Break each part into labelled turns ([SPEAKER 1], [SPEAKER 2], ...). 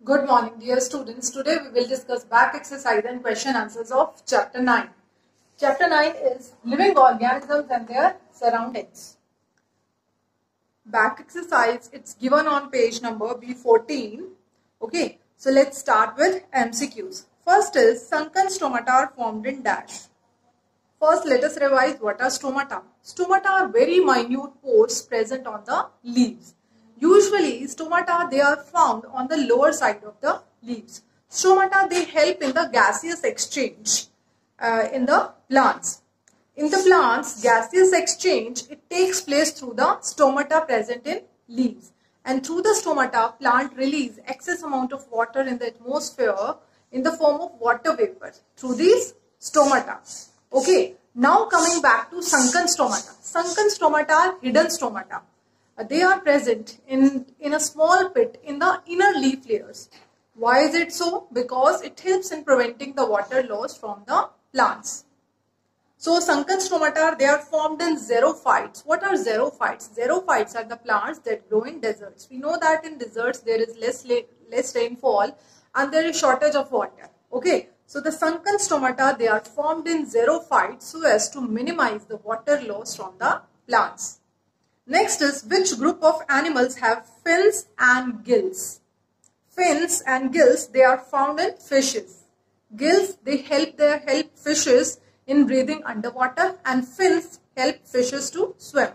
[SPEAKER 1] Good morning, dear students. Today we will discuss back exercise and question answers of chapter 9. Chapter 9 is living organisms and their surroundings. Back exercise, it's given on page number B14. Okay, so let's start with MCQs. First is sunken stomata are formed in dash. First, let us revise what are stomata. Stomata are very minute pores present on the leaves. Usually, stomata, they are found on the lower side of the leaves. Stomata, they help in the gaseous exchange in the plants. In the plants, gaseous exchange, it takes place through the stomata present in leaves. And through the stomata, plant release excess amount of water in the atmosphere in the form of water vapor through these stomata. Okay, now coming back to sunken stomata. Sunken stomata are hidden stomata. They are present in a small pit in the inner leaf layers. Why is it so? Because it helps in preventing the water loss from the plants. So sunken stomata, they are formed in xerophytes. What are xerophytes? Xerophytes are the plants that grow in deserts. We know that in deserts there is less rainfall and there is shortage of water. Okay. So the sunken stomata, they are formed in xerophytes so as to minimize the water loss from the plants. Next is which group of animals have fins and gills? Fins and gills, they are found in fishes. Gills, they help fishes in breathing underwater, and fins help fishes to swim.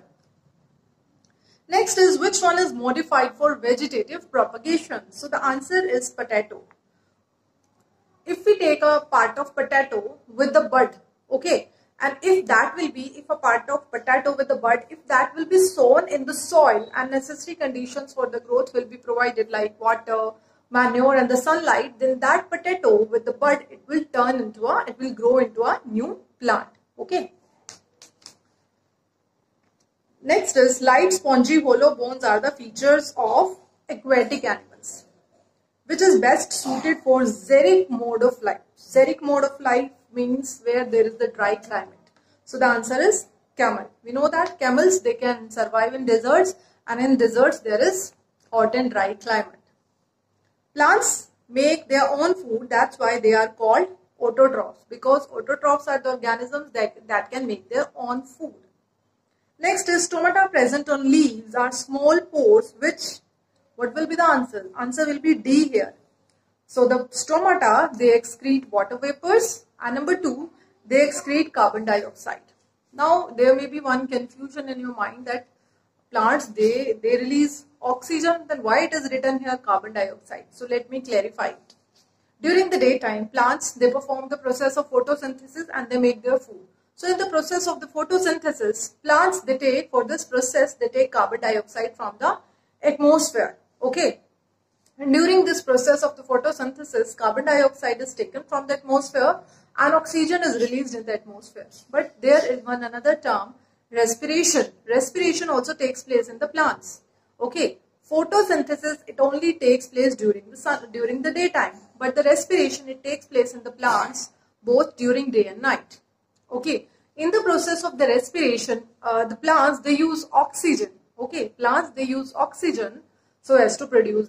[SPEAKER 1] Next is which one is modified for vegetative propagation? So the answer is potato. If we take a part of potato with the bud, okay, and if a part of potato with the bud, if that will be sown in the soil and necessary conditions for the growth will be provided like water, manure and the sunlight, then that potato with the bud, it will grow into a new plant. Okay. Next is light, spongy, hollow bones are the features of aquatic animals, which is best suited for xeric mode of life. Xeric mode of life means where there is the dry climate. So the answer is camel. We know that camels, they can survive in deserts, and in deserts there is hot and dry climate. Plants make their own food, that's why they are called autotrophs, because autotrophs are the organisms that can make their own food. Next is stomata present on leaves are small pores which, what will be the answer? Answer will be D here. So the stomata, they excrete water vapors, and number 2, they excrete carbon dioxide. Now there may be one confusion in your mind that plants, they release oxygen, then why it is written here carbon dioxide? So let me clarify it. During the daytime, plants, they perform the process of photosynthesis and they make their food. So in the process of the photosynthesis, plants, they take carbon dioxide from the atmosphere. Okay. And during this process of the photosynthesis, carbon dioxide is taken from the atmosphere and oxygen is released in the atmosphere. But there is another term, respiration. Respiration also takes place in the plants. Okay. Photosynthesis, it only takes place during the daytime. But the respiration, it takes place in the plants both during day and night. Okay. In the process of the respiration, the plants, they use oxygen. Okay. Plants, they use oxygen so as to produce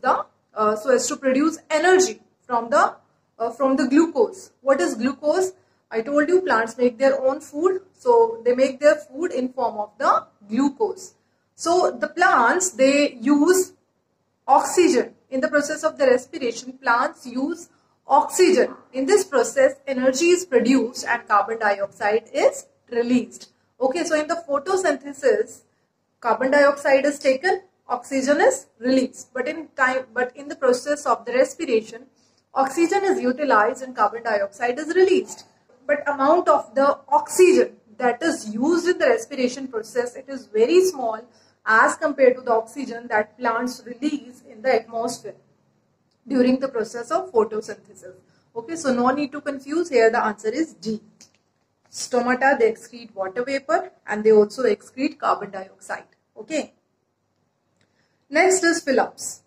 [SPEAKER 1] energy from the glucose. What is glucose? I told you plants make their own food. So they make their food in form of the glucose. So the plants, they use oxygen. In the process of the respiration, plants use oxygen. In this process, energy is produced and carbon dioxide is released. Okay, so in the photosynthesis, carbon dioxide is taken, oxygen is released. But in the process of the respiration, oxygen is utilized and carbon dioxide is released. But amount of the oxygen that is used in the respiration process, it is very small as compared to the oxygen that plants release in the atmosphere during the process of photosynthesis. Okay, so no need to confuse here. The answer is D. Stomata, they excrete water vapor and they also excrete carbon dioxide. Okay. Next is phyllops.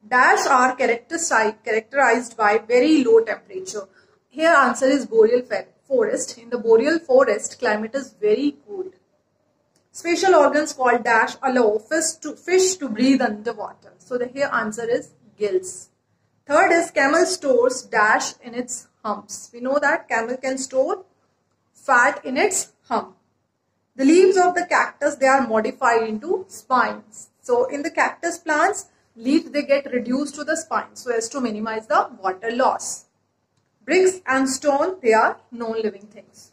[SPEAKER 1] Dash are characterized by very low temperature. Here answer is boreal forest. In the boreal forest, climate is very cold. Special organs called dash allow fish to breathe underwater. So the here answer is gills. Third is camel stores dash in its humps. We know that camel can store fat in its hump. The leaves of the cactus, they are modified into spines. So in the cactus plants, leaves they get reduced to the spine so as to minimize the water loss. Bricks and stone, they are non-living things.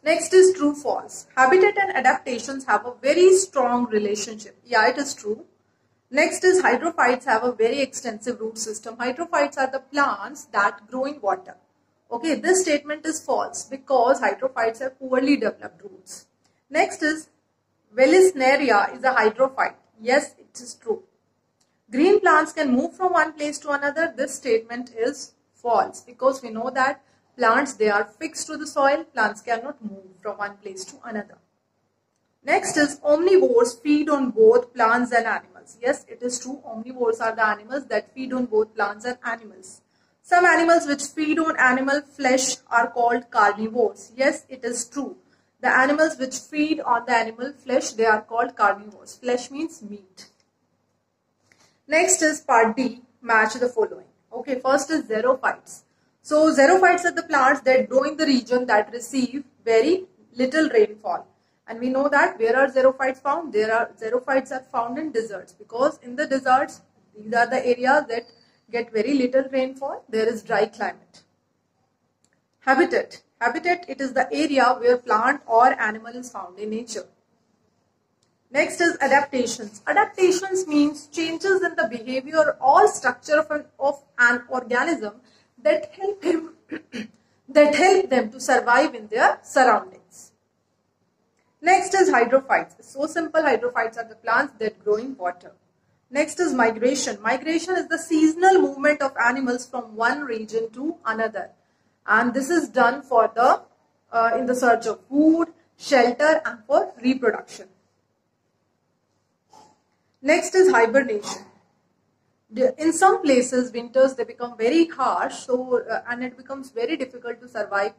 [SPEAKER 1] Next is true false. Habitat and adaptations have a very strong relationship. Yeah, it is true. Next is hydrophytes have a very extensive root system. Hydrophytes are the plants that grow in water. Okay, this statement is false because hydrophytes have poorly developed roots. Next is Vallisneria is a hydrophyte. Yes, it is true. Green plants can move from one place to another. This statement is false because we know that plants, they are fixed to the soil. Plants cannot move from one place to another. Next is omnivores feed on both plants and animals. Yes, it is true. Omnivores are the animals that feed on both plants and animals. Some animals which feed on animal flesh are called carnivores. Yes, it is true. The animals which feed on the animal flesh, they are called carnivores. Flesh means meat. Next is part D, match the following. Okay, first is xerophytes. So xerophytes are the plants that grow in the region that receive very little rainfall. And we know that where are xerophytes found? Xerophytes are found in deserts because in the deserts, these are the areas that get very little rainfall. There is dry climate. Habitat. Habitat, it is the area where plant or animal is found in nature. Next is adaptations. Adaptations means changes in the behavior or structure of an organism that help them to survive in their surroundings. Next is hydrophytes. It's so simple. Hydrophytes are the plants that grow in water. Next is migration. Migration is the seasonal movement of animals from one region to another. And this is done for in the search of food, shelter, and for reproduction. Next is hibernation. In some places, winters, they become very harsh, and it becomes very difficult to survive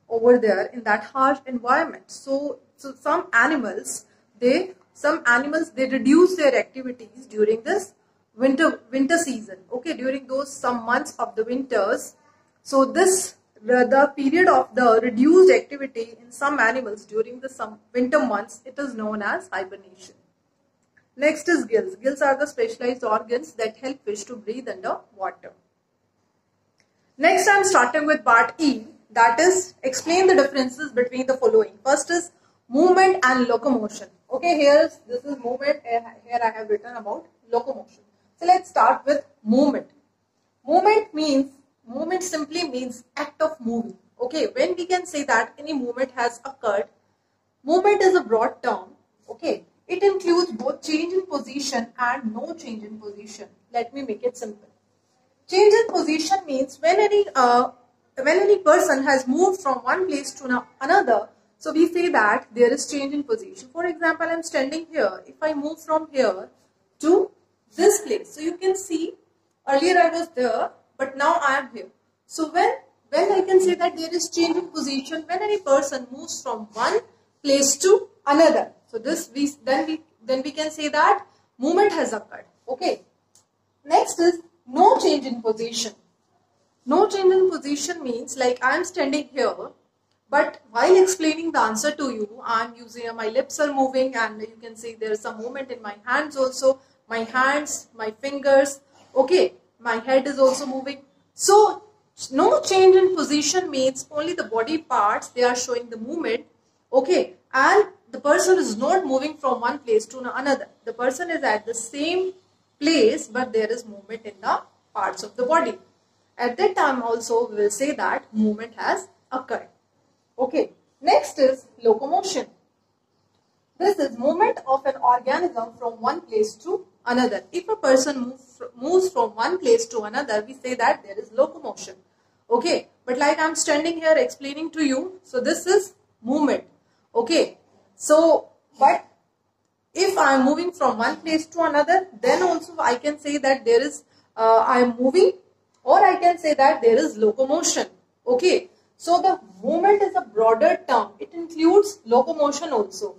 [SPEAKER 1] over there in that harsh environment. So some animals, they reduce their activities during this winter season. Okay, during those some months of the winters. So the period of the reduced activity in some animals during some winter months, it is known as hibernation. Next is gills. Gills are the specialized organs that help fish to breathe under water. Next, I am starting with part E, that is explain the differences between the following. First is movement and locomotion. Okay, this is movement. Here I have written about locomotion. So let's start with movement. Movement simply means act of moving. Okay, when we can say that any movement has occurred, movement is a broad term. Okay. It includes both change in position and no change in position. Let me make it simple. Change in position means when any person has moved from one place to another, so we say that there is change in position. For example, I am standing here. If I move from here to this place, so you can see earlier I was there, but now I am here. So when I can say that there is change in position when any person moves from one place to another. So then we can say that movement has occurred. Okay. Next is no change in position. No change in position means like I am standing here, but while explaining the answer to you, I am using my lips are moving, and you can see there is some movement in my hands also. My hands, my fingers. Okay. My head is also moving. So no change in position means only the body parts, they are showing the movement. Okay. And the person is not moving from one place to another. The person is at the same place, but there is movement in the parts of the body. At that time also, we will say that movement has occurred. Okay. Next is locomotion. This is movement of an organism from one place to another. If a person moves from one place to another, we say that there is locomotion. Okay. But like I am standing here explaining to you, so this is movement. Okay. So, but if I am moving from one place to another, then also I can say that there is, I am moving, or I can say that there is locomotion. Okay. So, the movement is a broader term. It includes locomotion also.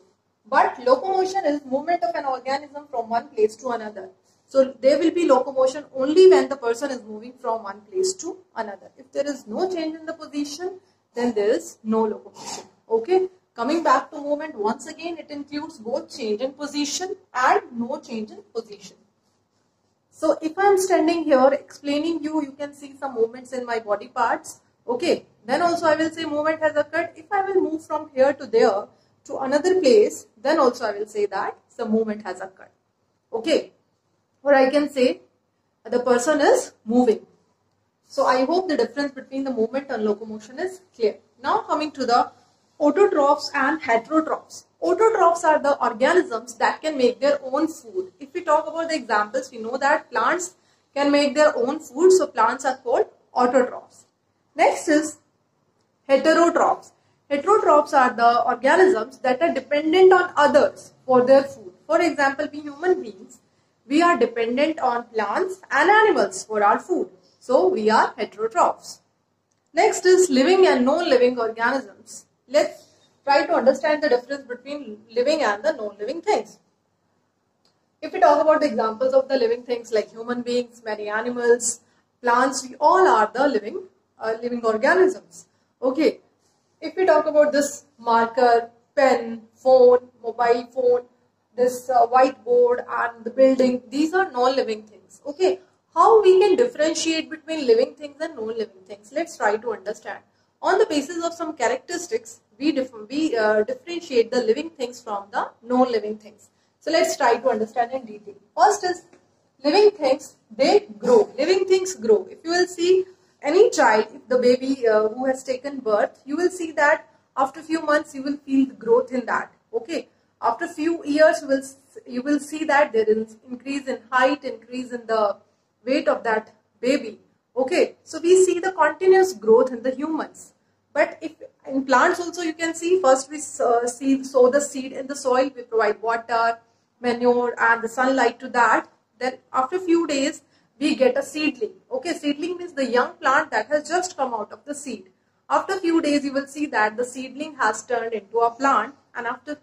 [SPEAKER 1] But locomotion is movement of an organism from one place to another. So there will be locomotion only when the person is moving from one place to another. If there is no change in the position, then there is no locomotion. Okay. Coming back to movement, once again it includes both change in position and no change in position. So if I am standing here explaining you can see some movements in my body parts. Okay. Then also I will say movement has occurred. If I will move from here to there to another place, then also I will say that some movement has occurred. Okay. Or I can say the person is moving. So I hope the difference between the movement and locomotion is clear. Now coming to the autotrophs and heterotrophs. Autotrophs are the organisms that can make their own food. If we talk about the examples, we know that plants can make their own food. So plants are called autotrophs. Next is heterotrophs. Heterotrophs are the organisms that are dependent on others for their food. For example, we human beings, we are dependent on plants and animals for our food. So we are heterotrophs. Next is living and non-living organisms. Let's try to understand the difference between living and the non-living things. If we talk about the examples of the living things like human beings, many animals, plants, we all are the living organisms. Okay. If we talk about this marker, pen, phone, mobile phone, this whiteboard and the building, these are non-living things. Okay. How we can differentiate between living things and non-living things? Let's try to understand. On the basis of some characteristics, we differentiate the living things from the non-living things. So let's try to understand in detail. First is living things, they grow. Living things grow. If you will see any child, if the baby who has taken birth, you will see that after few months you will feel the growth in that. Okay. After few years you will see that there is increase in height, increase in the weight of that baby. Okay, so we see the continuous growth in the humans. But if in plants also you can see, first we sow the seed in the soil, we provide water, manure and the sunlight to that. Then after few days we get a seedling. Okay, seedling means the young plant that has just come out of the seed. After few days you will see that the seedling has turned into a plant, and after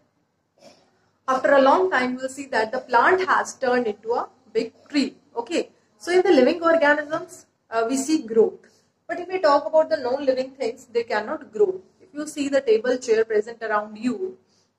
[SPEAKER 1] a long time you will see that the plant has turned into a big tree. Okay, so in the living organisms we see growth. But if we talk about the non-living things, they cannot grow. If you see the table, chair present around you,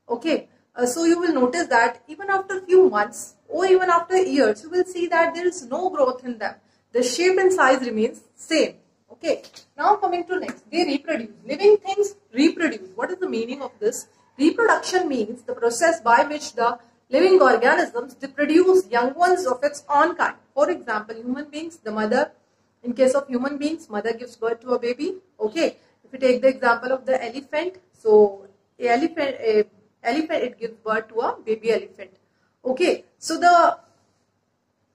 [SPEAKER 1] okay, so you will notice that even after few months or even after years, you will see that there is no growth in them. The shape and size remains same. Okay, now coming to next, they reproduce. Living things reproduce. What is the meaning of this? Reproduction means the process by which the living organisms, they produce young ones of its own kind. For example, human beings, the mother, in case of human beings, mother gives birth to a baby. Okay, if we take the example of the elephant, so elephant it gives birth to a baby elephant. Okay, so the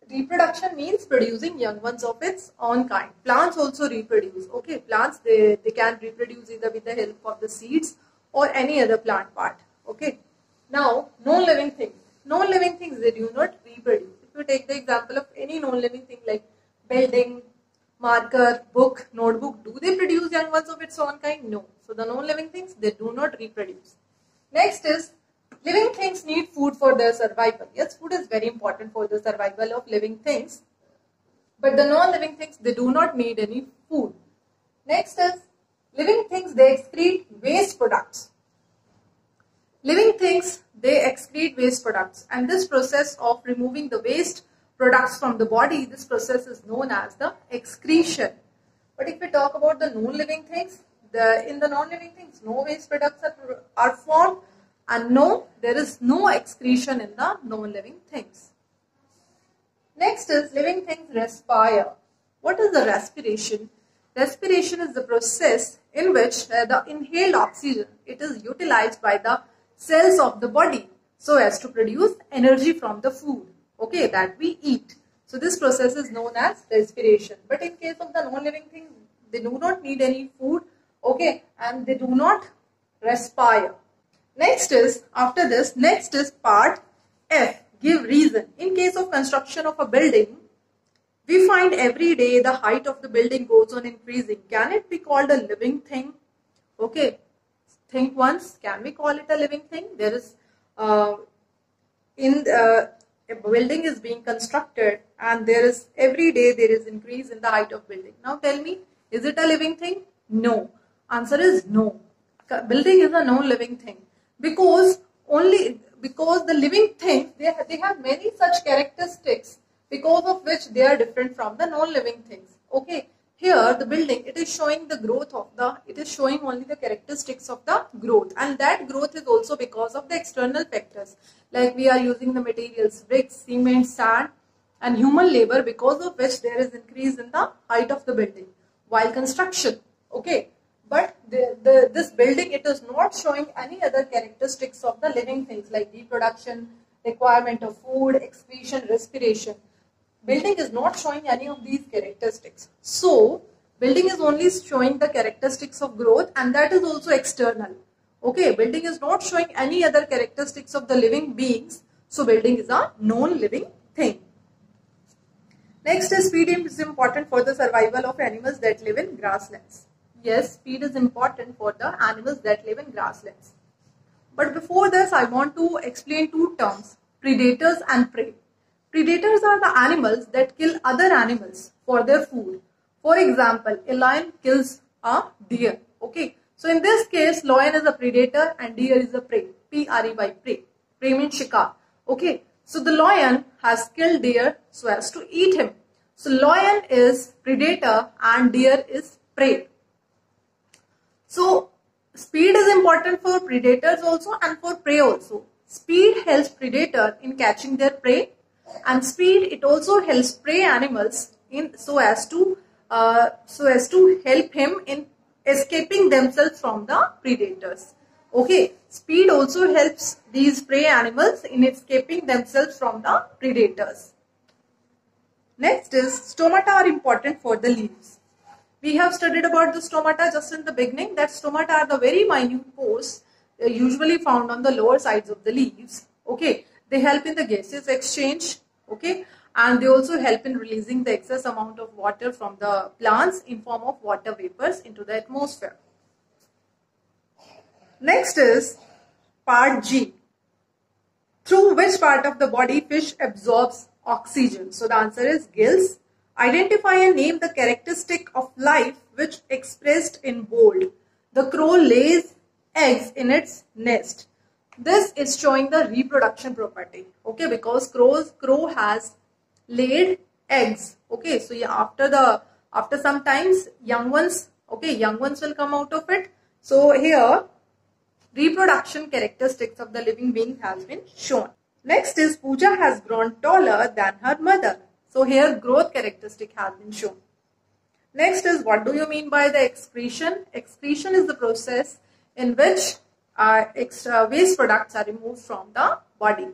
[SPEAKER 1] reproduction means producing young ones of its own kind. Plants also reproduce. Okay, plants they can reproduce either with the help of the seeds or any other plant part. Okay, now non-living things. Non-living things, they do not reproduce. If you take the example of any non-living thing like building, marker, book, notebook, do they produce young ones of its own kind? No. So the non-living things, they do not reproduce. Next is, living things need food for their survival. Yes, food is very important for the survival of living things. But the non-living things, they do not need any food. Next is, living things, they excrete waste products. Living things, they excrete waste products. And this process of removing the waste products from the body, this process is known as the excretion. But if we talk about the non-living things, in the non-living things, no waste products are formed, and no, there is no excretion in the non-living things. Next is, living things respire. What is the respiration? Respiration is the process in which the inhaled oxygen, it is utilized by the cells of the body so as to produce energy from the food, okay, that we eat. So this process is known as respiration. But in case of the non-living things, they do not need any food, okay, and they do not respire. Next is, after this, next is part F, give reason. In case of construction of a building, we find every day the height of the building goes on increasing. Can it be called a living thing? Okay, think once, can we call it a living thing? There is, a building is being constructed and there is every day there is increase in the height of building. Now tell me, is it a living thing? No. Answer is no. Building is a non-living thing because the living things, they have many such characteristics because of which they are different from the non-living things. Okay. Here the building, it is showing the growth of it is showing only the characteristics of the growth, and that growth is also because of the external factors, like we are using the materials bricks, cement, sand and human labor, because of which there is increase in the height of the building while construction. Okay, but this building, it is not showing any other characteristics of the living things like reproduction, requirement of food, excretion, respiration. Building is not showing any of these characteristics. So, building is only showing the characteristics of growth, and that is also external. Okay, building is not showing any other characteristics of the living beings. So, building is a non-living thing. Next is speed is important for the survival of animals that live in grasslands. Yes, speed is important for the animals that live in grasslands. But before this, I want to explain two terms, predators and prey. Predators are the animals that kill other animals for their food. For example, a lion kills a deer. Okay. So in this case, lion is a predator and deer is a prey. P-R-E-Y, prey. Prey means shikar. Okay. So the lion has killed deer so as to eat him. So lion is predator and deer is prey. So speed is important for predators also and for prey also. Speed helps predator in catching their prey. And speed, it also helps prey animals in so as to help him in escaping themselves from the predators. Okay, speed also helps these prey animals in escaping themselves from the predators. Next is stomata are important for the leaves. We have studied about the stomata just in the beginning, that stomata are the very minute pores usually found on the lower sides of the leaves. Okay. They help in the gaseous exchange, okay, and they also help in releasing the excess amount of water from the plants in form of water vapors into the atmosphere. Next is part G. Through which part of the body fish absorbs oxygen? So the answer is gills. Identify and name the characteristic of life which expressed in bold. The crow lays eggs in its nest. This is showing the reproduction property, okay, because crow has laid eggs, okay. So yeah, after some times young ones will come out of it. So here reproduction characteristics of the living being has been shown. Next is Pooja has grown taller than her mother. So here growth characteristic has been shown. Next is, what do you mean by the excretion? Excretion is the process in which extra waste products are removed from the body.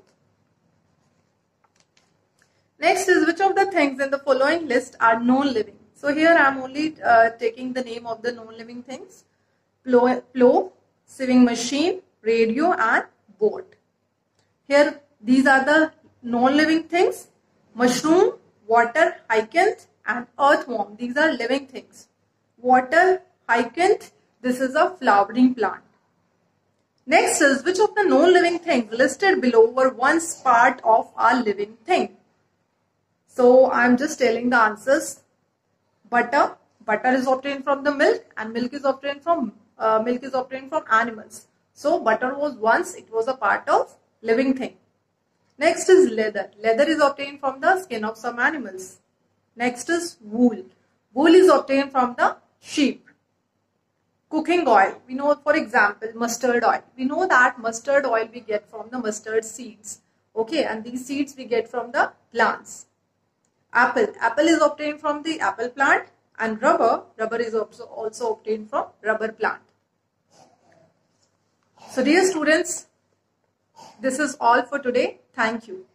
[SPEAKER 1] Next is, which of the things in the following list are non-living? So here I am only taking the name of the non-living things. Plow, sewing machine, radio and boat. Here these are the non-living things. Mushroom, water, hyacinth and earthworm. These are living things. Water, hyacinth, this is a flowering plant. Next is, which of the non-living things listed below were once part of a living thing? So I am just telling the answers. Butter. Butter is obtained from the milk and milk is obtained from animals. So butter was once, it was a part of living thing. Next is leather. Leather is obtained from the skin of some animals. Next is wool. Wool is obtained from the sheep. Cooking oil. We know, for example, mustard oil. We know that mustard oil we get from the mustard seeds. Okay, and these seeds we get from the plants. Apple. Apple is obtained from the apple plant. And rubber. Rubber is also obtained from rubber plant. So dear students, this is all for today. Thank you.